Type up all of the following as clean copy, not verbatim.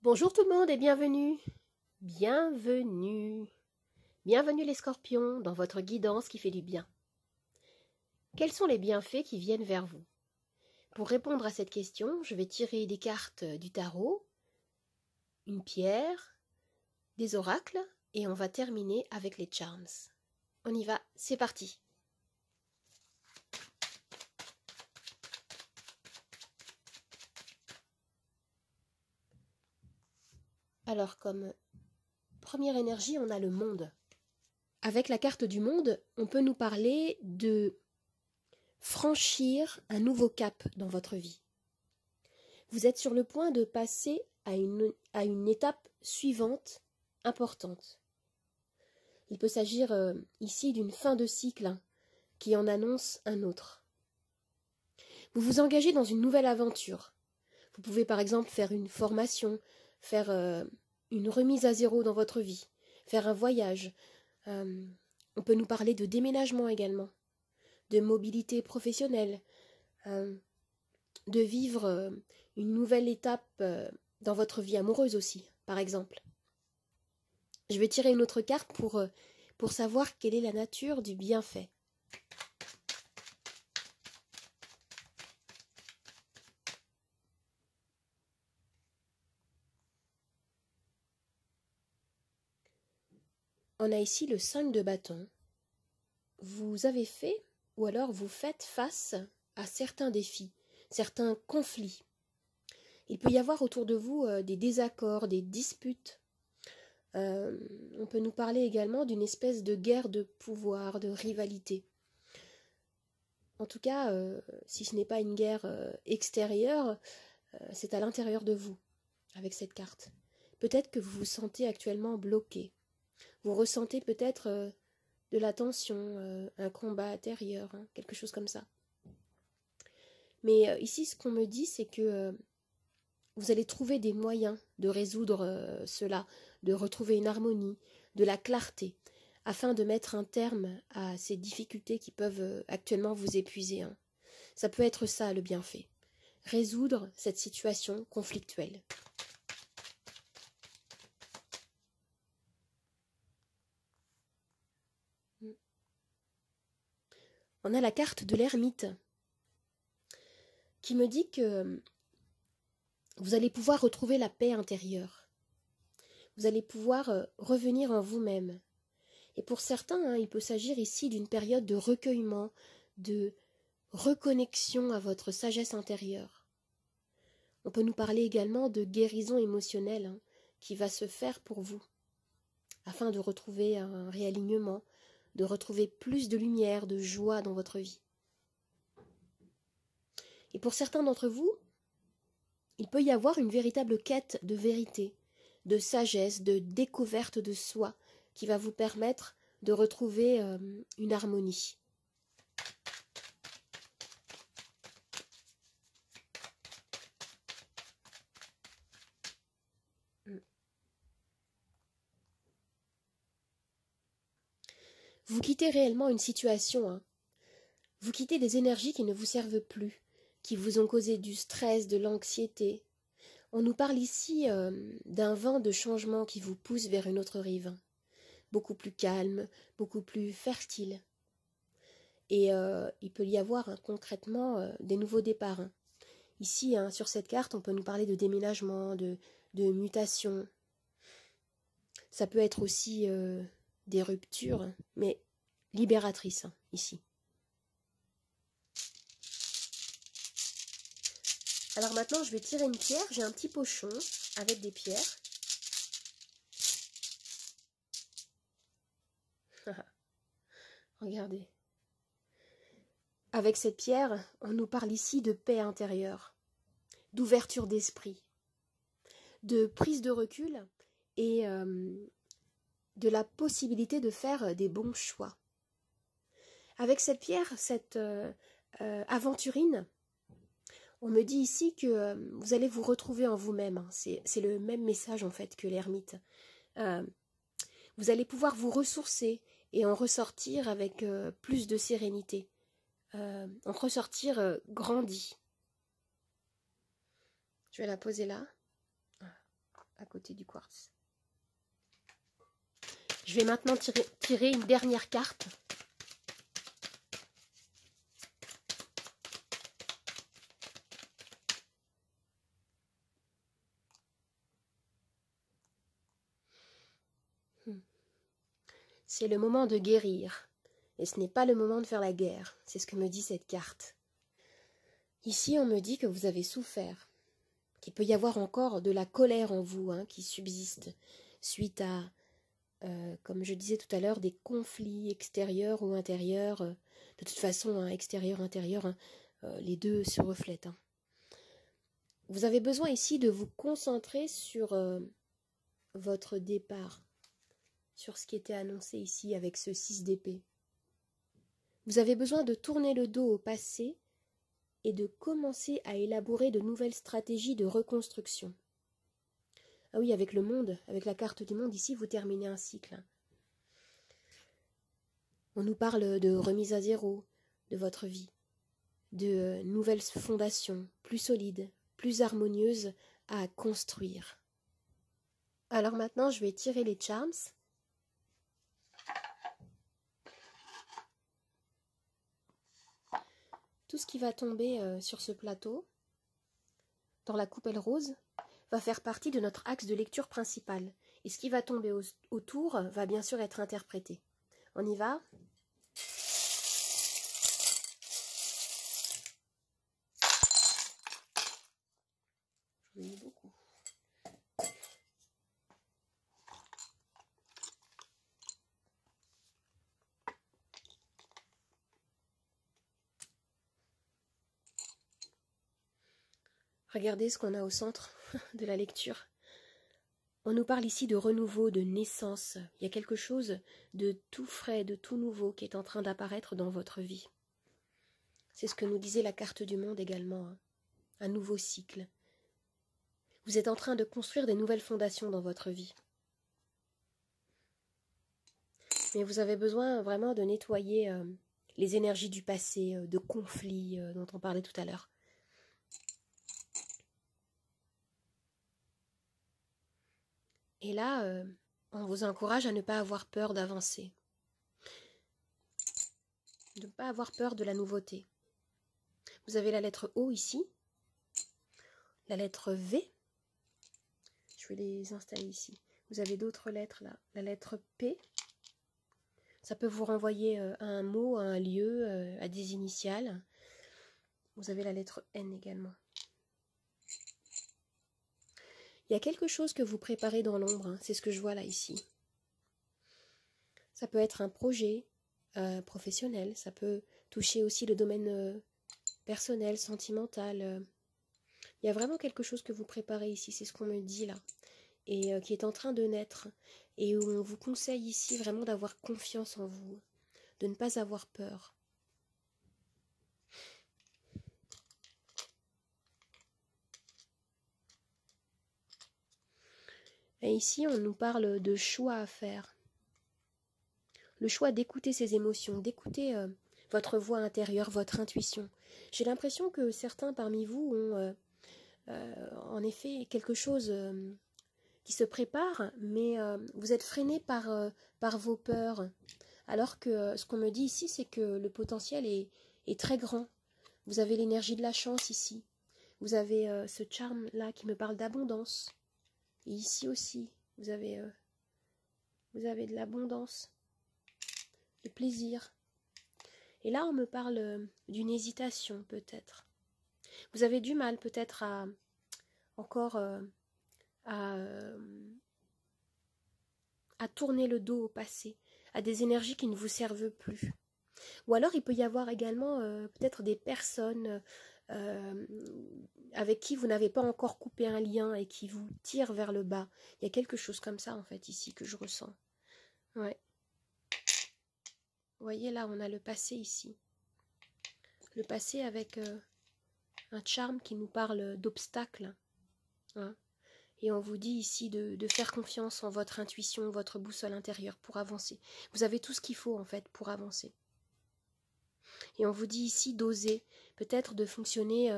Bonjour tout le monde et bienvenue. Bienvenue. Bienvenue les scorpions dans votre guidance qui fait du bien. Quels sont les bienfaits qui viennent vers vous? Pour répondre à cette question, je vais tirer des cartes du tarot, une pierre, des oracles et on va terminer avec les charms. On y va, c'est parti. Alors comme première énergie, on a le monde. Avec la carte du monde, on peut nous parler de franchir un nouveau cap dans votre vie. Vous êtes sur le point de passer à une étape suivante importante. Il peut s'agir ici d'une fin de cycle qui en annonce un autre. Vous vous engagez dans une nouvelle aventure. Vous pouvez par exemple faire une formation, faire une remise à zéro dans votre vie, faire un voyage. On peut nous parler de déménagement également, de mobilité professionnelle, de vivre une nouvelle étape dans votre vie amoureuse aussi, par exemple. Je vais tirer une autre carte pour savoir quelle est la nature du bienfait. On a ici le 5 de bâton. Vous avez fait, ou alors vous faites face à certains défis, certains conflits. Il peut y avoir autour de vous des désaccords, des disputes. On peut nous parler également d'une espèce de guerre de pouvoir, de rivalité. En tout cas, si ce n'est pas une guerre extérieure, c'est à l'intérieur de vous, avec cette carte. Peut-être que vous vous sentez actuellement bloqué. Vous ressentez peut-être de la tension, un combat intérieur, quelque chose comme ça. Mais ici, ce qu'on me dit, c'est que vous allez trouver des moyens de résoudre cela, de retrouver une harmonie, de la clarté, afin de mettre un terme à ces difficultés qui peuvent actuellement vous épuiser. Ça peut être ça le bienfait. Résoudre cette situation conflictuelle. On a la carte de l'ermite qui me dit que vous allez pouvoir retrouver la paix intérieure. Vous allez pouvoir revenir en vous-même. Et pour certains, il peut s'agir ici d'une période de recueillement, de reconnexion à votre sagesse intérieure. On peut nous parler également de guérison émotionnelle qui va se faire pour vous, afin de retrouver un réalignement, de retrouver plus de lumière, de joie dans votre vie. Et pour certains d'entre vous, il peut y avoir une véritable quête de vérité, de sagesse, de découverte de soi, qui va vous permettre de retrouver une harmonie. Vous quittez réellement une situation. Vous quittez des énergies qui ne vous servent plus, qui vous ont causé du stress, de l'anxiété. On nous parle ici d'un vent de changement qui vous pousse vers une autre rive, beaucoup plus calme, beaucoup plus fertile. Et il peut y avoir concrètement des nouveaux départs. Ici, sur cette carte, on peut nous parler de déménagement, de mutation. Ça peut être aussi des ruptures, mais libératrices, ici. Alors maintenant, je vais tirer une pierre. J'ai un petit pochon avec des pierres. Regardez. Avec cette pierre, on nous parle ici de paix intérieure, d'ouverture d'esprit, de prise de recul et de la possibilité de faire des bons choix. Avec cette pierre, cette aventurine, on me dit ici que vous allez vous retrouver en vous-même. C'est le même message en fait que l'ermite. Vous allez pouvoir vous ressourcer et en ressortir avec plus de sérénité. En ressortir grandi. Je vais la poser là. à côté du quartz. Je vais maintenant tirer une dernière carte. C'est le moment de guérir. Et ce n'est pas le moment de faire la guerre. C'est ce que me dit cette carte. Ici, on me dit que vous avez souffert. Qu'il peut y avoir encore de la colère en vous qui subsiste suite à, comme je disais tout à l'heure, des conflits extérieurs ou intérieurs. De toute façon, extérieur, intérieur, les deux se reflètent. Vous avez besoin ici de vous concentrer sur votre départ, sur ce qui était annoncé ici avec ce 6 d'épée. Vous avez besoin de tourner le dos au passé et de commencer à élaborer de nouvelles stratégies de reconstruction. Ah oui, avec le monde, avec la carte du monde, ici, vous terminez un cycle. On nous parle de remise à zéro de votre vie, de nouvelles fondations plus solides, plus harmonieuses à construire. Alors maintenant, je vais tirer les charms. Tout ce qui va tomber sur ce plateau, dans la coupelle rose, va faire partie de notre axe de lecture principal. Et ce qui va tomber autour va bien sûr être interprété. On y va? J'en ai mis beaucoup. Regardez ce qu'on a au centre de la lecture. On nous parle ici de renouveau, de naissance. Il y a quelque chose de tout frais, de tout nouveau qui est en train d'apparaître dans votre vie. C'est ce que nous disait la carte du monde également. Un nouveau cycle. Vous êtes en train de construire des nouvelles fondations dans votre vie. Mais vous avez besoin vraiment de nettoyer les énergies du passé, de conflits dont on parlait tout à l'heure. Et là, on vous encourage à ne pas avoir peur d'avancer. De ne pas avoir peur de la nouveauté. Vous avez la lettre O ici, la lettre V. Je vais les installer ici. Vous avez d'autres lettres là. La lettre P. Ça peut vous renvoyer à un mot, à un lieu, à des initiales. Vous avez la lettre N également. Il y a quelque chose que vous préparez dans l'ombre, c'est ce que je vois là ici. Ça peut être un projet professionnel, ça peut toucher aussi le domaine personnel, sentimental. Il y a vraiment quelque chose que vous préparez ici, c'est ce qu'on me dit là, et qui est en train de naître, et où on vous conseille ici vraiment d'avoir confiance en vous, de ne pas avoir peur. Et ici, on nous parle de choix à faire. Le choix d'écouter ses émotions, d'écouter votre voix intérieure, votre intuition. J'ai l'impression que certains parmi vous ont en effet quelque chose qui se prépare, mais vous êtes freiné par vos peurs. Alors que ce qu'on me dit ici, c'est que le potentiel est très grand. Vous avez l'énergie de la chance ici. Vous avez ce charme-là qui me parle d'abondance. Et ici aussi, vous avez de l'abondance, de plaisir. Et là, on me parle d'une hésitation, peut-être. Vous avez du mal, peut-être, à tourner le dos au passé, à des énergies qui ne vous servent plus. Ou alors, il peut y avoir également peut-être des personnes avec qui vous n'avez pas encore coupé un lien et qui vous tirent vers le bas. Il y a quelque chose comme ça, en fait, ici, que je ressens. Ouais. Vous voyez, là, on a le passé ici. Le passé avec un charme qui nous parle d'obstacles. Hein. Et on vous dit ici de faire confiance en votre intuition, votre boussole intérieure pour avancer. Vous avez tout ce qu'il faut, en fait, pour avancer. Et on vous dit ici d'oser, peut-être de fonctionner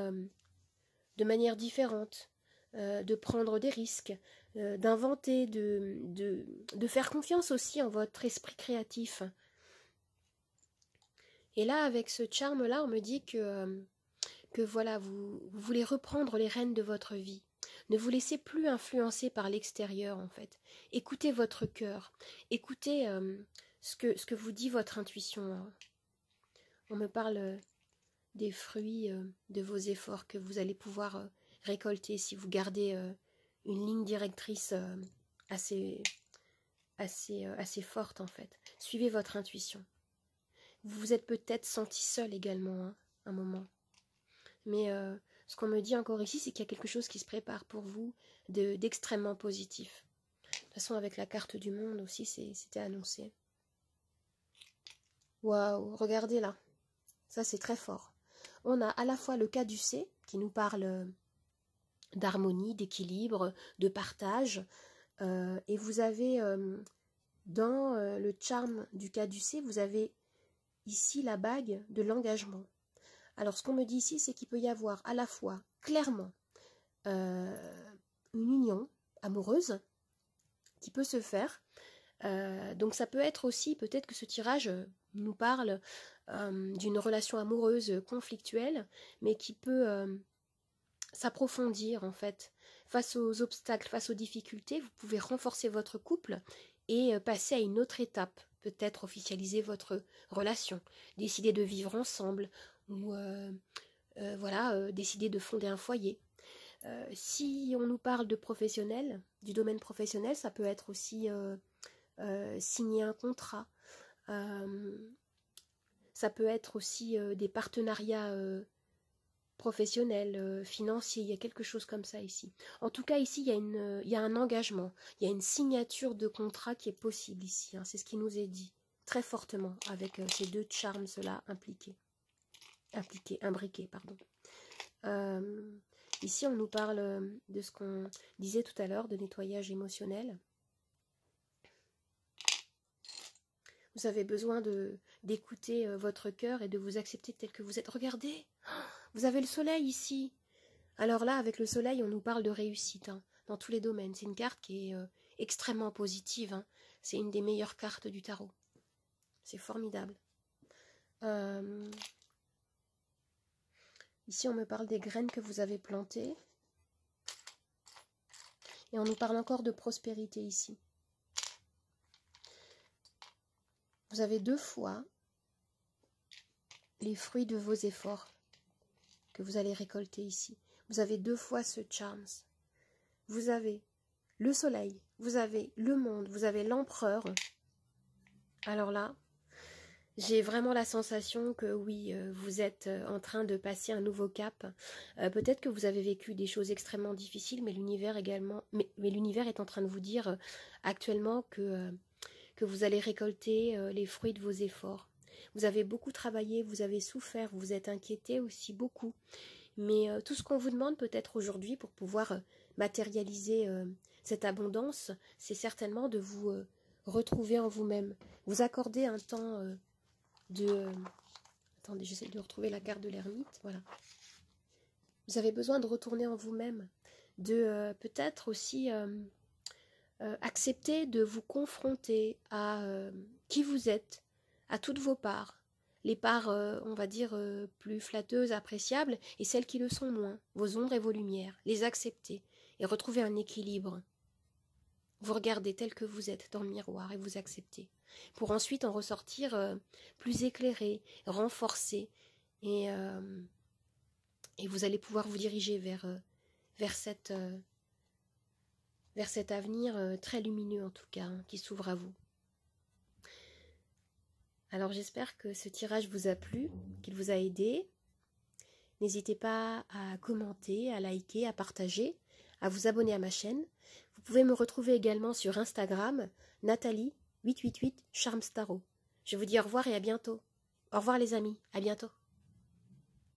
de manière différente, de prendre des risques, d'inventer, de faire confiance aussi en votre esprit créatif. Et là, avec ce charme-là, on me dit que voilà, vous voulez reprendre les rênes de votre vie. Ne vous laissez plus influencer par l'extérieur, en fait. Écoutez votre cœur. Écoutez ce que vous dit votre intuition. On me parle des fruits de vos efforts que vous allez pouvoir récolter si vous gardez une ligne directrice assez forte, en fait. Suivez votre intuition. Vous vous êtes peut-être senti seul également, hein, un moment. Mais ce qu'on me dit encore ici, c'est qu'il y a quelque chose qui se prépare pour vous d'extrêmement positif. De toute façon, avec la carte du monde aussi, c'était annoncé. Waouh, regardez là. Ça, c'est très fort. On a à la fois le caducée, qui nous parle d'harmonie, d'équilibre, de partage. Et vous avez, dans le charme du caducée, vous avez ici la bague de l'engagement. Alors, ce qu'on me dit ici, c'est qu'il peut y avoir à la fois, clairement, une union amoureuse qui peut se faire. Donc, ça peut être aussi, peut-être que ce tirage nous parle d'une relation amoureuse conflictuelle, mais qui peut s'approfondir, en fait. Face aux obstacles, face aux difficultés, vous pouvez renforcer votre couple et passer à une autre étape. Peut-être officialiser votre relation, décider de vivre ensemble, ou voilà, décider de fonder un foyer. Si on nous parle de professionnel, du domaine professionnel, ça peut être aussi signer un contrat. Ça peut être aussi des partenariats professionnels, financiers. Il y a quelque chose comme ça ici. En tout cas, ici, il y a un engagement. Il y a une signature de contrat qui est possible ici. Hein. C'est ce qui nous est dit très fortement avec ces deux charms-là imbriqués, pardon. Ici, on nous parle de ce qu'on disait tout à l'heure, de nettoyage émotionnel. Vous avez besoin d'écouter votre cœur et de vous accepter tel que vous êtes. Regardez, vous avez le soleil ici. Alors là, avec le soleil, on nous parle de réussite hein, dans tous les domaines. C'est une carte qui est extrêmement positive. Hein. C'est une des meilleures cartes du tarot. C'est formidable. Ici, on me parle des graines que vous avez plantées. Et on nous parle encore de prospérité ici. Vous avez 2 fois les fruits de vos efforts que vous allez récolter ici. Vous avez 2 fois ce charms. Vous avez le soleil, vous avez le monde, vous avez l'empereur. Alors là, j'ai vraiment la sensation que oui, vous êtes en train de passer un nouveau cap. Peut-être que vous avez vécu des choses extrêmement difficiles, mais l'univers également, mais l'univers est en train de vous dire actuellement que vous allez récolter les fruits de vos efforts. Vous avez beaucoup travaillé, vous avez souffert, vous vous êtes inquiété aussi beaucoup. Mais tout ce qu'on vous demande peut-être aujourd'hui pour pouvoir matérialiser cette abondance, c'est certainement de vous retrouver en vous-même. Vous accorder un temps attendez, j'essaie de retrouver la carte de l'ermite, voilà. Vous avez besoin de retourner en vous-même, de peut-être aussi accepter de vous confronter à qui vous êtes, à toutes vos parts. Les parts, on va dire, plus flatteuses, appréciables, et celles qui le sont moins, vos ombres et vos lumières, les accepter et retrouver un équilibre. Vous regardez tel que vous êtes dans le miroir et vous acceptez, pour ensuite en ressortir plus éclairé, renforcé, et vous allez pouvoir vous diriger vers cet avenir très lumineux en tout cas, hein, qui s'ouvre à vous. Alors j'espère que ce tirage vous a plu, qu'il vous a aidé. N'hésitez pas à commenter, à liker, à partager, à vous abonner à ma chaîne. Vous pouvez me retrouver également sur Instagram, Nathalie888 Charms Tarot. Je vous dis au revoir et à bientôt. Au revoir les amis, à bientôt.